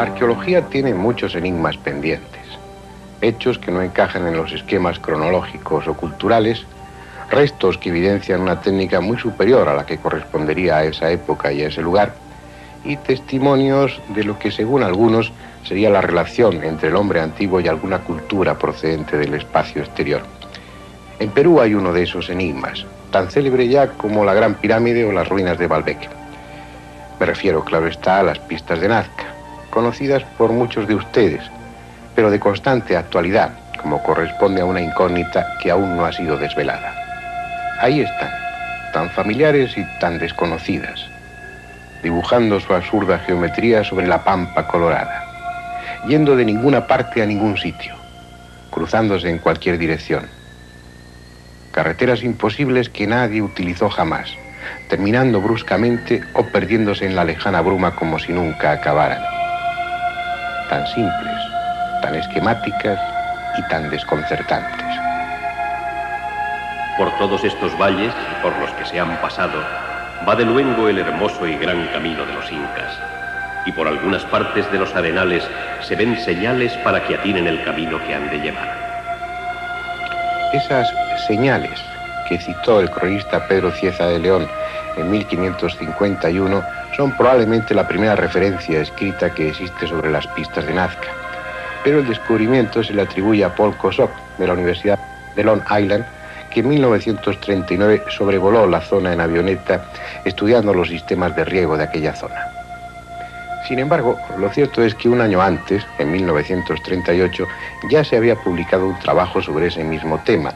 arqueología tiene muchos enigmas pendientes, hechos que no encajan en los esquemas cronológicos o culturales, restos que evidencian una técnica muy superior a la que correspondería a esa época y a ese lugar, y testimonios de lo que según algunos sería la relación entre el hombre antiguo y alguna cultura procedente del espacio exterior. En Perú hay uno de esos enigmas, tan célebre ya como la Gran Pirámide o las ruinas de Baalbek. Me refiero, claro está, a las pistas de Nazca, conocidas por muchos de ustedes, pero de constante actualidad, como corresponde a una incógnita que aún no ha sido desvelada. Ahí están, tan familiares y tan desconocidas, dibujando su absurda geometría sobre la pampa colorada, yendo de ninguna parte a ningún sitio, cruzándose en cualquier dirección. Carreteras imposibles que nadie utilizó jamás, terminando bruscamente o perdiéndose en la lejana bruma como si nunca acabaran. Tan simples, tan esquemáticas y tan desconcertantes. Por todos estos valles y por los que se han pasado, va de luengo el hermoso y gran camino de los incas, y por algunas partes de los arenales se ven señales para que atinen el camino que han de llevar. Esas señales que citó el cronista Pedro Cieza de León en 1551 son probablemente la primera referencia escrita que existe sobre las pistas de Nazca, pero el descubrimiento se le atribuye a Paul Kosok de la Universidad de Long Island, que en 1939 sobrevoló la zona en avioneta estudiando los sistemas de riego de aquella zona. Sin embargo, lo cierto es que un año antes, en 1938, ya se había publicado un trabajo sobre ese mismo tema.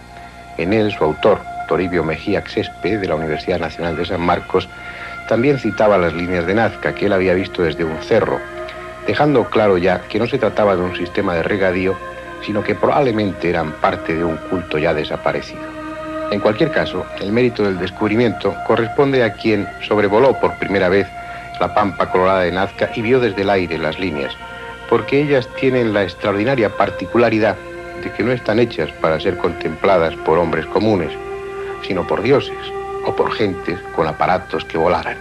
En él, su autor, Toribio Mejía Xespe, de la Universidad Nacional de San Marcos, también citaba las líneas de Nazca que él había visto desde un cerro, dejando claro ya que no se trataba de un sistema de regadío, sino que probablemente eran parte de un culto ya desaparecido. En cualquier caso, el mérito del descubrimiento corresponde a quien sobrevoló por primera vez la pampa colorada de Nazca y vio desde el aire las líneas, porque ellas tienen la extraordinaria particularidad de que no están hechas para ser contempladas por hombres comunes, sino por dioses o por gentes con aparatos que volaran.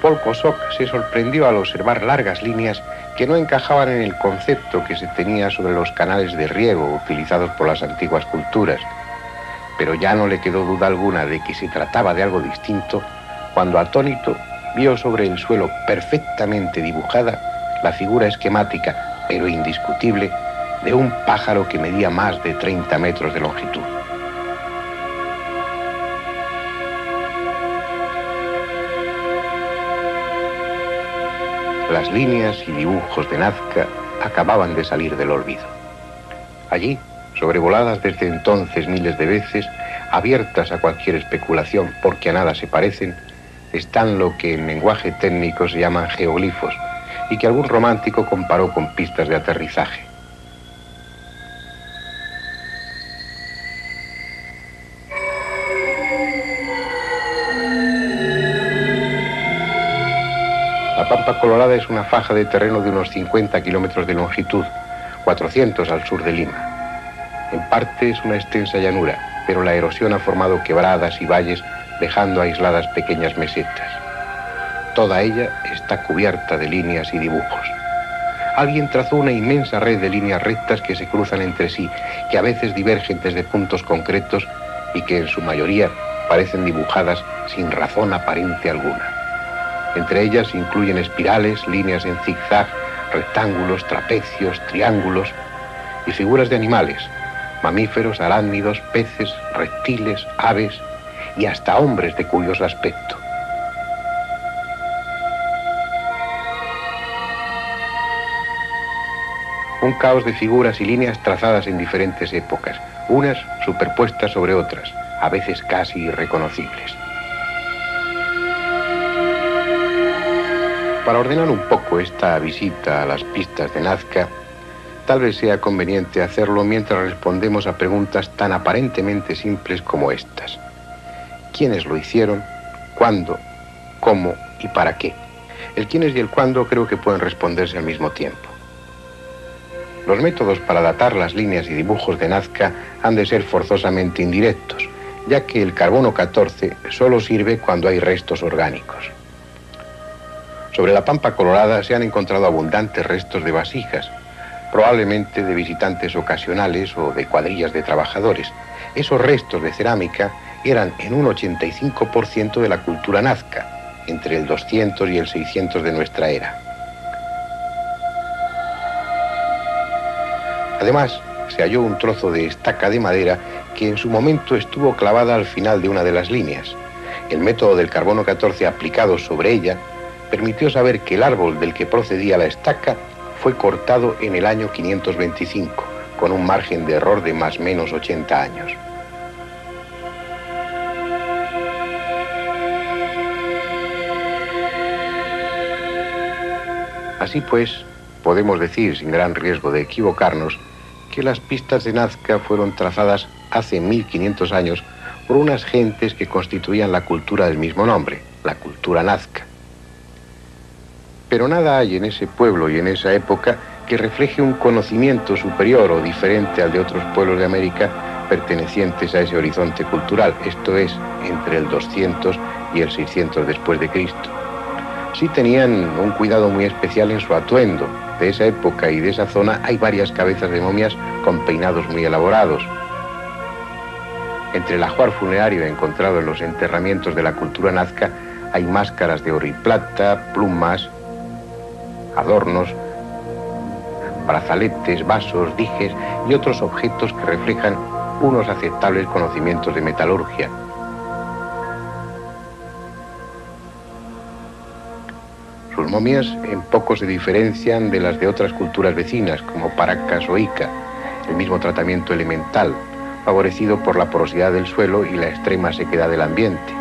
Paul Kosok se sorprendió al observar largas líneas que no encajaban en el concepto que se tenía sobre los canales de riego utilizados por las antiguas culturas, pero ya no le quedó duda alguna de que se trataba de algo distinto cuando atónito vio sobre el suelo perfectamente dibujada la figura esquemática, pero indiscutible, de un pájaro que medía más de 30 metros de longitud. Las líneas y dibujos de Nazca acababan de salir del olvido. Allí, sobrevoladas desde entonces miles de veces, abiertas a cualquier especulación porque a nada se parecen, están lo que en lenguaje técnico se llaman geoglifos y que algún romántico comparó con pistas de aterrizaje. La Pampa Colorada es una faja de terreno de unos 50 kilómetros de longitud, 400 al sur de Lima. En parte es una extensa llanura, pero la erosión ha formado quebradas y valles, dejando aisladas pequeñas mesetas. Toda ella está cubierta de líneas y dibujos. Alguien trazó una inmensa red de líneas rectas que se cruzan entre sí, que a veces divergen desde puntos concretos y que en su mayoría parecen dibujadas sin razón aparente alguna. Entre ellas se incluyen espirales, líneas en zigzag, rectángulos, trapecios, triángulos y figuras de animales, mamíferos, arácnidos, peces, reptiles, aves y hasta hombres de curioso aspecto. Un caos de figuras y líneas trazadas en diferentes épocas, unas superpuestas sobre otras, a veces casi irreconocibles. Para ordenar un poco esta visita a las pistas de Nazca, tal vez sea conveniente hacerlo mientras respondemos a preguntas tan aparentemente simples como estas. ¿Quiénes lo hicieron? ¿Cuándo? ¿Cómo? ¿Y para qué? El quiénes y el cuándo creo que pueden responderse al mismo tiempo. Los métodos para datar las líneas y dibujos de Nazca han de ser forzosamente indirectos, ya que el carbono 14 solo sirve cuando hay restos orgánicos. Sobre la Pampa Colorada se han encontrado abundantes restos de vasijas, probablemente de visitantes ocasionales o de cuadrillas de trabajadores. Esos restos de cerámica eran en un 85% de la cultura nazca, entre el 200 y el 600 de nuestra era. Además, se halló un trozo de estaca de madera que en su momento estuvo clavada al final de una de las líneas. El método del carbono 14 aplicado sobre ella permitió saber que el árbol del que procedía la estaca fue cortado en el año 525, con un margen de error de más o menos 80 años. Así pues, podemos decir, sin gran riesgo de equivocarnos, que las pistas de Nazca fueron trazadas hace 1500 años por unas gentes que constituían la cultura del mismo nombre, la cultura nazca. Pero nada hay en ese pueblo y en esa época que refleje un conocimiento superior o diferente al de otros pueblos de América pertenecientes a ese horizonte cultural, esto es, entre el 200 y el 600 después de Cristo. Sí tenían un cuidado muy especial en su atuendo. De esa época y de esa zona hay varias cabezas de momias con peinados muy elaborados. Entre el ajuar funerario encontrado en los enterramientos de la cultura nazca hay máscaras de oro y plata, plumas, adornos, brazaletes, vasos, dijes y otros objetos que reflejan unos aceptables conocimientos de metalurgia. Sus momias en poco se diferencian de las de otras culturas vecinas, como Paracas o Ica, el mismo tratamiento elemental, favorecido por la porosidad del suelo y la extrema sequedad del ambiente.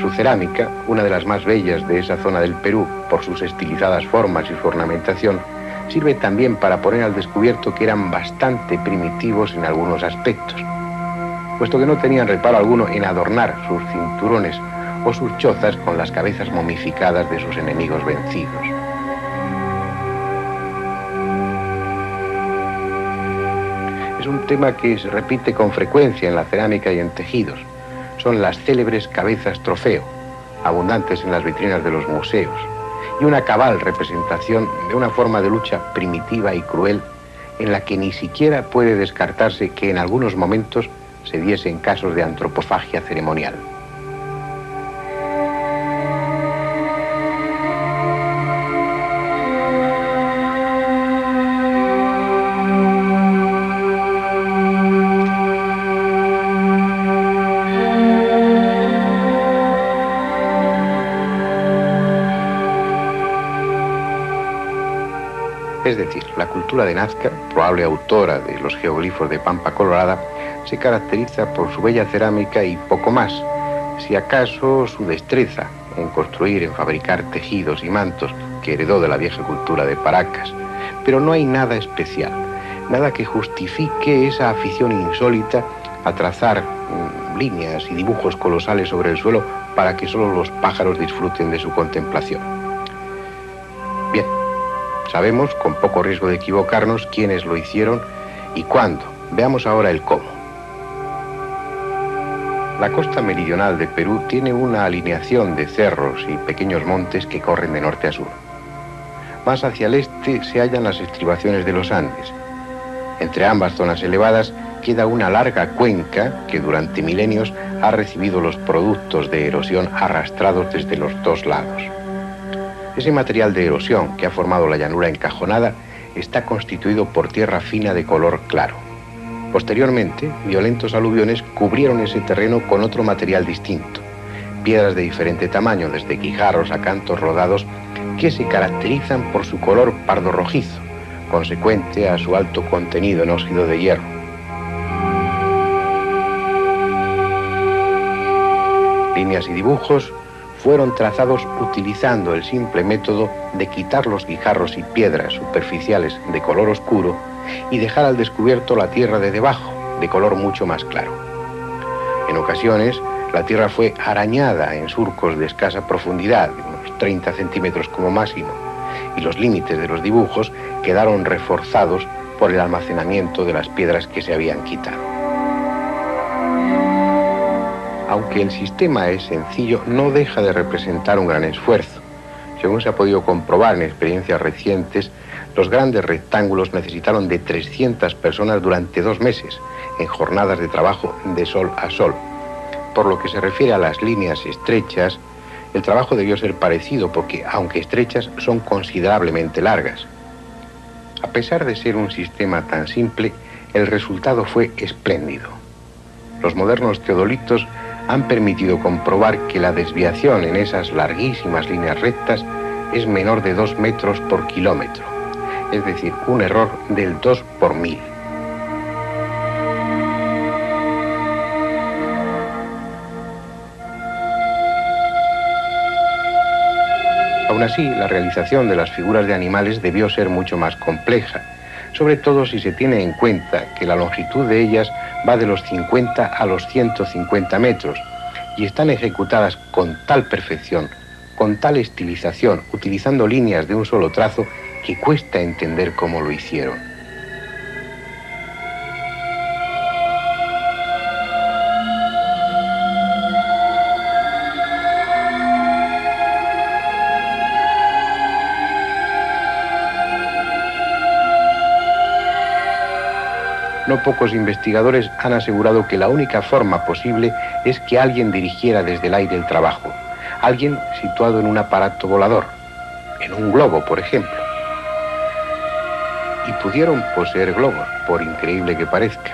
Su cerámica, una de las más bellas de esa zona del Perú, por sus estilizadas formas y su ornamentación, sirve también para poner al descubierto que eran bastante primitivos en algunos aspectos, puesto que no tenían reparo alguno en adornar sus cinturones o sus chozas con las cabezas momificadas de sus enemigos vencidos. Es un tema que se repite con frecuencia en la cerámica y en tejidos. Son las célebres cabezas trofeo, abundantes en las vitrinas de los museos, y una cabal representación de una forma de lucha primitiva y cruel en la que ni siquiera puede descartarse que en algunos momentos se diesen casos de antropofagia ceremonial. Es decir, la cultura de Nazca, probable autora de los geoglifos de Pampa Colorada, se caracteriza por su bella cerámica y poco más, si acaso su destreza en construir, en fabricar tejidos y mantos que heredó de la vieja cultura de Paracas. Pero no hay nada especial, nada que justifique esa afición insólita a trazar líneas y dibujos colosales sobre el suelo para que solo los pájaros disfruten de su contemplación. Bien, sabemos, con poco riesgo de equivocarnos, quiénes lo hicieron y cuándo. Veamos ahora el cómo. La costa meridional de Perú tiene una alineación de cerros y pequeños montes que corren de norte a sur. Más hacia el este se hallan las estribaciones de los Andes. Entre ambas zonas elevadas queda una larga cuenca que durante milenios ha recibido los productos de erosión arrastrados desde los dos lados. Ese material de erosión que ha formado la llanura encajonada está constituido por tierra fina de color claro. Posteriormente, violentos aluviones cubrieron ese terreno con otro material distinto, piedras de diferente tamaño, desde guijarros a cantos rodados, que se caracterizan por su color pardo rojizo, consecuente a su alto contenido en óxido de hierro. Líneas y dibujos fueron trazados utilizando el simple método de quitar los guijarros y piedras superficiales de color oscuro y dejar al descubierto la tierra de debajo, de color mucho más claro. En ocasiones, la tierra fue arañada en surcos de escasa profundidad, de unos 30 centímetros como máximo, y los límites de los dibujos quedaron reforzados por el almacenamiento de las piedras que se habían quitado. Aunque el sistema es sencillo, no deja de representar un gran esfuerzo. Según se ha podido comprobar en experiencias recientes, los grandes rectángulos necesitaron de 300 personas durante 2 meses, en jornadas de trabajo de sol a sol. Por lo que se refiere a las líneas estrechas, el trabajo debió ser parecido porque, aunque estrechas, son considerablemente largas. A pesar de ser un sistema tan simple, el resultado fue espléndido. Los modernos teodolitos han permitido comprobar que la desviación en esas larguísimas líneas rectas es menor de 2 metros por kilómetro, es decir, un error del 2 por 1000. Aún así, la realización de las figuras de animales debió ser mucho más compleja, sobre todo si se tiene en cuenta que la longitud de ellas va de los 50 a los 150 metros y están ejecutadas con tal perfección, con tal estilización, utilizando líneas de un solo trazo, que cuesta entender cómo lo hicieron. No pocos investigadores han asegurado que la única forma posible es que alguien dirigiera desde el aire el trabajo, alguien situado en un aparato volador, en un globo, por ejemplo. Y pudieron poseer globos, por increíble que parezca.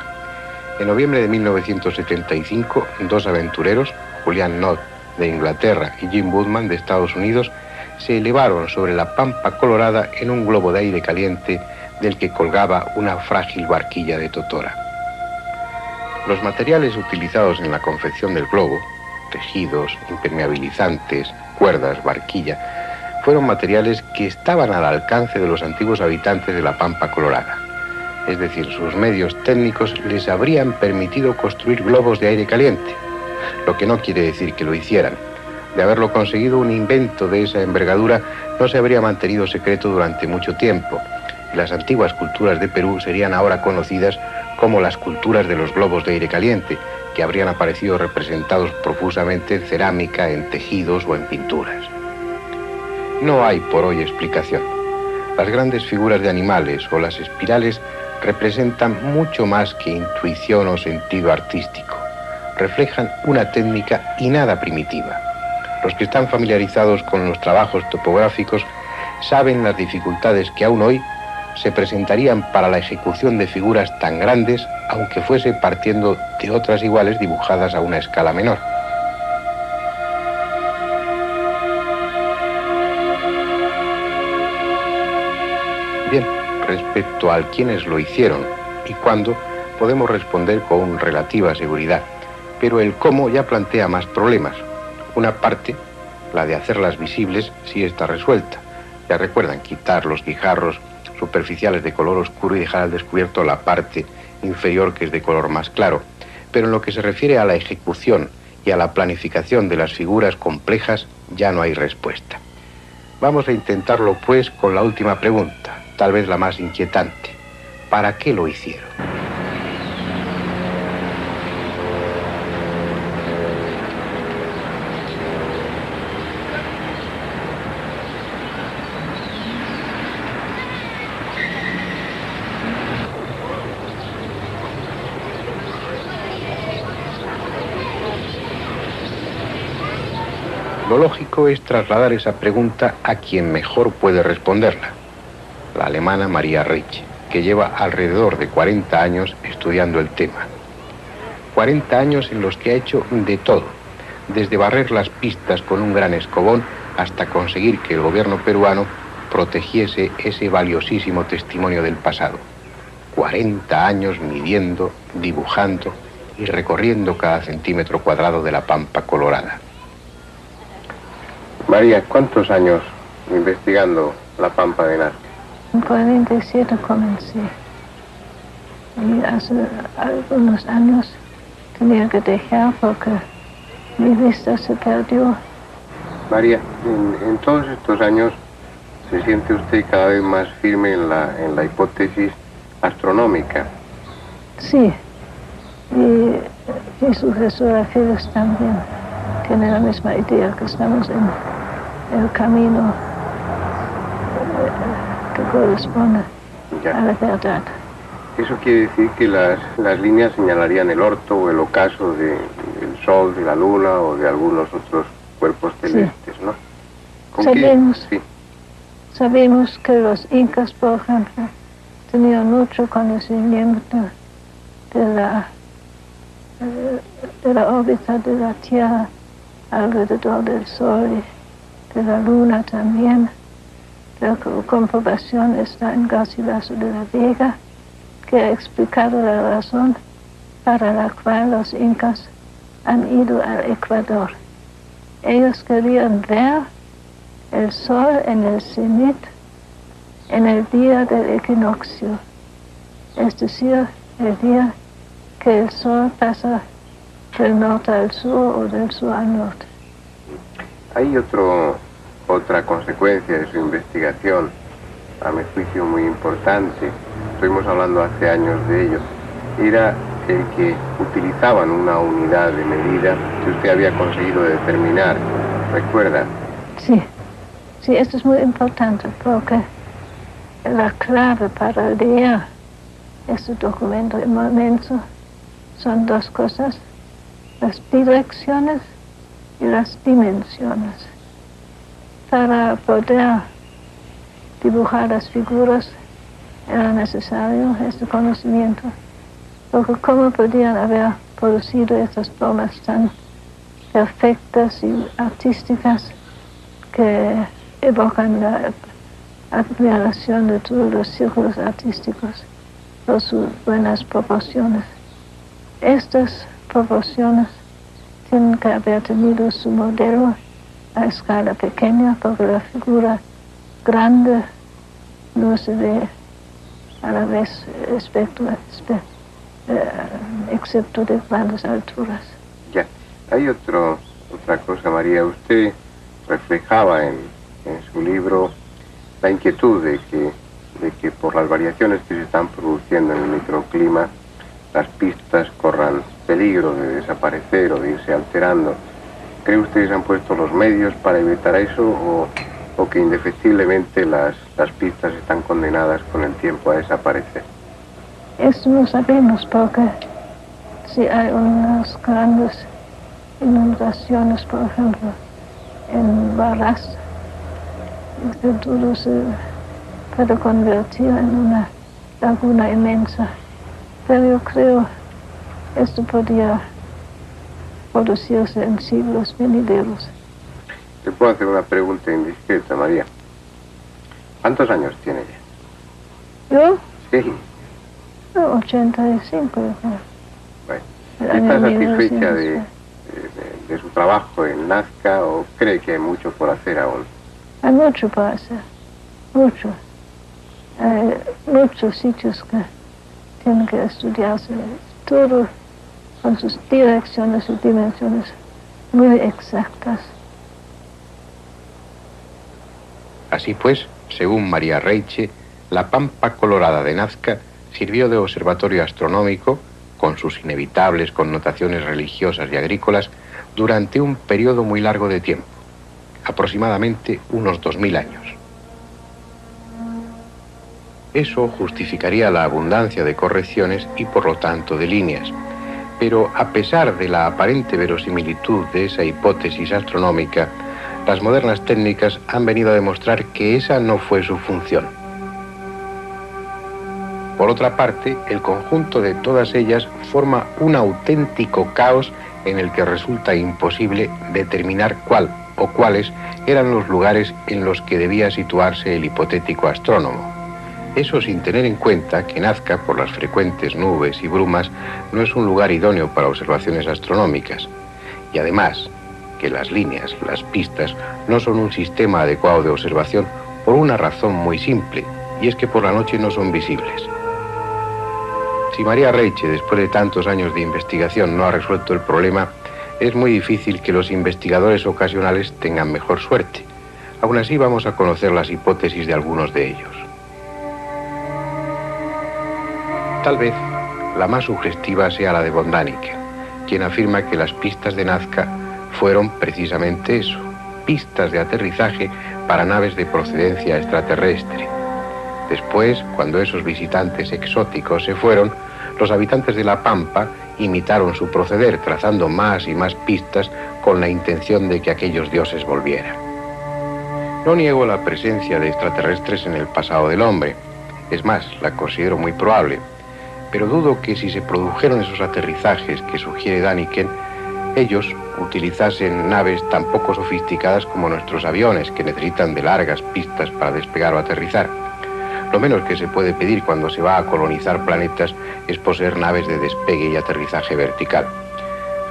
En noviembre de 1975, 2 aventureros, Julian Knott de Inglaterra y Jim Woodman de Estados Unidos, se elevaron sobre la Pampa Colorada en un globo de aire caliente del que colgaba una frágil barquilla de totora. Los materiales utilizados en la confección del globo, tejidos, impermeabilizantes, cuerdas, barquilla, fueron materiales que estaban al alcance de los antiguos habitantes de la Pampa Colorada. Es decir, sus medios técnicos les habrían permitido construir globos de aire caliente, lo que no quiere decir que lo hicieran. De haberlo conseguido, un invento de esa envergadura no se habría mantenido secreto durante mucho tiempo. Las antiguas culturas de Perú serían ahora conocidas como las culturas de los globos de aire caliente, que habrían aparecido representados profusamente en cerámica, en tejidos o en pinturas. No hay por hoy explicación. Las grandes figuras de animales o las espirales representan mucho más que intuición o sentido artístico. Reflejan una técnica y nada primitiva. Los que están familiarizados con los trabajos topográficos saben las dificultades que aún hoy se presentarían para la ejecución de figuras tan grandes, aunque fuese partiendo de otras iguales dibujadas a una escala menor. Bien, respecto a quienes lo hicieron y cuándo, podemos responder con relativa seguridad, pero el cómo ya plantea más problemas. Una parte, la de hacerlas visibles, sí está resuelta. Ya recuerdan, quitar los guijarros superficiales de color oscuro y dejar al descubierto la parte inferior que es de color más claro. Pero en lo que se refiere a la ejecución y a la planificación de las figuras complejas, ya no hay respuesta. Vamos a intentarlo pues con la última pregunta, tal vez la más inquietante. ¿Para qué lo hicieron? Lo lógico es trasladar esa pregunta a quien mejor puede responderla, la alemana Maria Ritchie, que lleva alrededor de 40 años estudiando el tema. 40 años en los que ha hecho de todo, desde barrer las pistas con un gran escobón hasta conseguir que el gobierno peruano protegiese ese valiosísimo testimonio del pasado. 40 años midiendo, dibujando y recorriendo cada centímetro cuadrado de la Pampa Colorada. María, ¿cuántos años investigando la Pampa de Nazca? En 47 comencé. Y hace algunos años tenía que dejar porque mi vista se perdió. María, en todos estos años se siente usted cada vez más firme en la hipótesis astronómica. Sí. Y Y sucesora Félix también tiene la misma idea, que estamos en el camino que corresponde a la verdad. Eso quiere decir que las líneas señalarían el orto o el ocaso del Sol, de la Luna o de algunos otros cuerpos celestes, ¿no? Sabemos que los incas, por ejemplo, tenían mucho conocimiento de la órbita de la Tierra alrededor del Sol y de la Luna también. La comprobación está en Garcilaso de la Vega, que ha explicado la razón para la cual los incas han ido al Ecuador. Ellos querían ver el sol en el cenit en el día del equinoccio, es decir, el día que el sol pasa del norte al sur o del sur al norte. Hay otra consecuencia de su investigación, a mi juicio muy importante, estuvimos hablando hace años de ello, era el que utilizaban una unidad de medida que usted había conseguido determinar, ¿recuerda? Sí, esto es muy importante porque la clave para leer este documento inmenso son dos cosas, las direcciones y las dimensiones. Para poder dibujar las figuras era necesario este conocimiento, porque cómo podían haber producido estas formas tan perfectas y artísticas que evocan la admiración de todos los círculos artísticos por sus buenas proporciones. Estas proporciones tienen que haber tenido su modelo a escala pequeña, porque la figura grande no se ve a la vez excepto de grandes alturas. Ya, hay otra cosa, María. Usted reflejaba en su libro la inquietud de que por las variaciones que se están produciendo en el microclima, las pistas corran peligro de desaparecer o de irse alterando. ¿Cree usted que se han puesto los medios para evitar eso o que indefectiblemente las pistas están condenadas con el tiempo a desaparecer? Esto no sabemos, porque si hay unas grandes inundaciones, por ejemplo, en Barras, todo se puede convertir en una laguna inmensa. Pero yo creo que esto podría producirse en siglos venideros. ¿Te puedo hacer una pregunta indiscreta, María? ¿Cuántos años tiene ya? ¿Yo? Sí. 85, yo creo. Bueno. ¿Está satisfecha de su trabajo en Nazca o cree que hay mucho por hacer aún? Hay mucho por hacer, mucho. Hay muchos sitios que tienen que estudiarse, todo con sus direcciones y dimensiones muy exactas. Así pues, según María Reiche, la Pampa Colorada de Nazca sirvió de observatorio astronómico, con sus inevitables connotaciones religiosas y agrícolas, durante un periodo muy largo de tiempo, aproximadamente unos 2000 años. Eso justificaría la abundancia de correcciones y por lo tanto de líneas. Pero a pesar de la aparente verosimilitud de esa hipótesis astronómica, las modernas técnicas han venido a demostrar que esa no fue su función. Por otra parte, el conjunto de todas ellas forma un auténtico caos en el que resulta imposible determinar cuál o cuáles eran los lugares en los que debía situarse el hipotético astrónomo. Eso sin tener en cuenta que Nazca, por las frecuentes nubes y brumas, no es un lugar idóneo para observaciones astronómicas. Y además, que las líneas, las pistas, no son un sistema adecuado de observación por una razón muy simple, y es que por la noche no son visibles. Si María Reiche, después de tantos años de investigación, no ha resuelto el problema, es muy difícil que los investigadores ocasionales tengan mejor suerte. Aún así, vamos a conocer las hipótesis de algunos de ellos. Tal vez la más sugestiva sea la de von Däniken, quien afirma que las pistas de Nazca fueron precisamente eso, pistas de aterrizaje para naves de procedencia extraterrestre. Después, cuando esos visitantes exóticos se fueron, los habitantes de la Pampa imitaron su proceder, trazando más y más pistas con la intención de que aquellos dioses volvieran. No niego la presencia de extraterrestres en el pasado del hombre. Es más, la considero muy probable. Pero dudo que si se produjeron esos aterrizajes que sugiere Däniken, ellos utilizasen naves tan poco sofisticadas como nuestros aviones, que necesitan de largas pistas para despegar o aterrizar. Lo menos que se puede pedir cuando se va a colonizar planetas es poseer naves de despegue y aterrizaje vertical.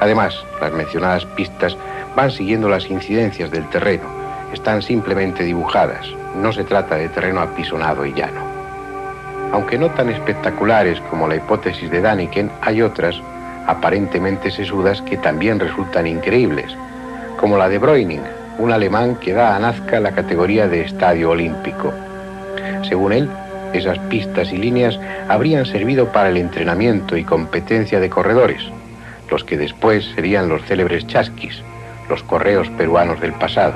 Además, las mencionadas pistas van siguiendo las incidencias del terreno, están simplemente dibujadas, no se trata de terreno apisonado y llano. Aunque no tan espectaculares como la hipótesis de Däniken, hay otras, aparentemente sesudas, que también resultan increíbles, como la de Breuning, un alemán que da a Nazca la categoría de estadio olímpico. Según él, esas pistas y líneas habrían servido para el entrenamiento y competencia de corredores, los que después serían los célebres chasquis, los correos peruanos del pasado.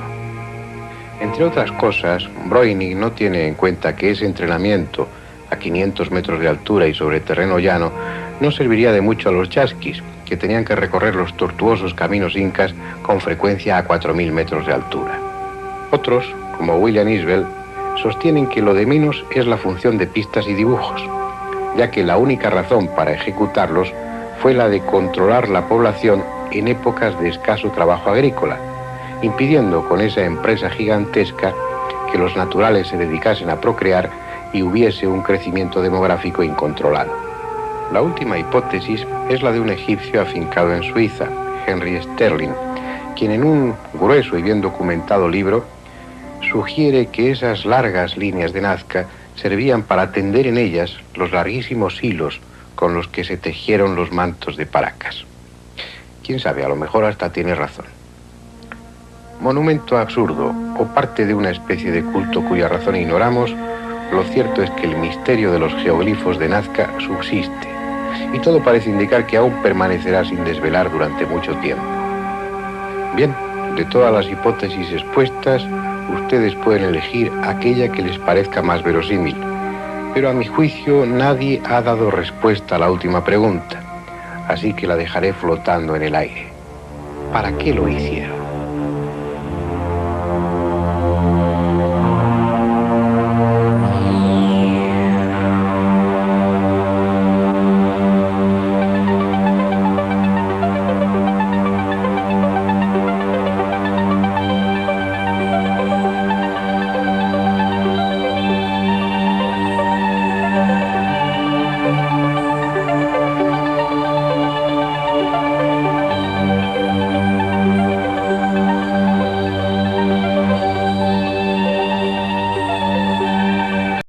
Entre otras cosas, Breuning no tiene en cuenta que ese entrenamiento a 500 metros de altura y sobre terreno llano no serviría de mucho a los chasquis, que tenían que recorrer los tortuosos caminos incas con frecuencia a 4000 metros de altura. Otros, como William Isbell, sostienen que lo de menos es la función de pistas y dibujos, ya que la única razón para ejecutarlos fue la de controlar la población en épocas de escaso trabajo agrícola, impidiendo con esa empresa gigantesca que los naturales se dedicasen a procrear y hubiese un crecimiento demográfico incontrolado. La última hipótesis es la de un egipcio afincado en Suiza, Henry Sterling, quien en un grueso y bien documentado libro sugiere que esas largas líneas de Nazca servían para tender en ellas los larguísimos hilos con los que se tejieron los mantos de Paracas. Quién sabe, a lo mejor hasta tiene razón. Monumento absurdo o parte de una especie de culto cuya razón ignoramos, lo cierto es que el misterio de los geoglifos de Nazca subsiste y todo parece indicar que aún permanecerá sin desvelar durante mucho tiempo. Bien, de todas las hipótesis expuestas, ustedes pueden elegir aquella que les parezca más verosímil, pero a mi juicio nadie ha dado respuesta a la última pregunta, así que la dejaré flotando en el aire. ¿Para qué lo hicieron?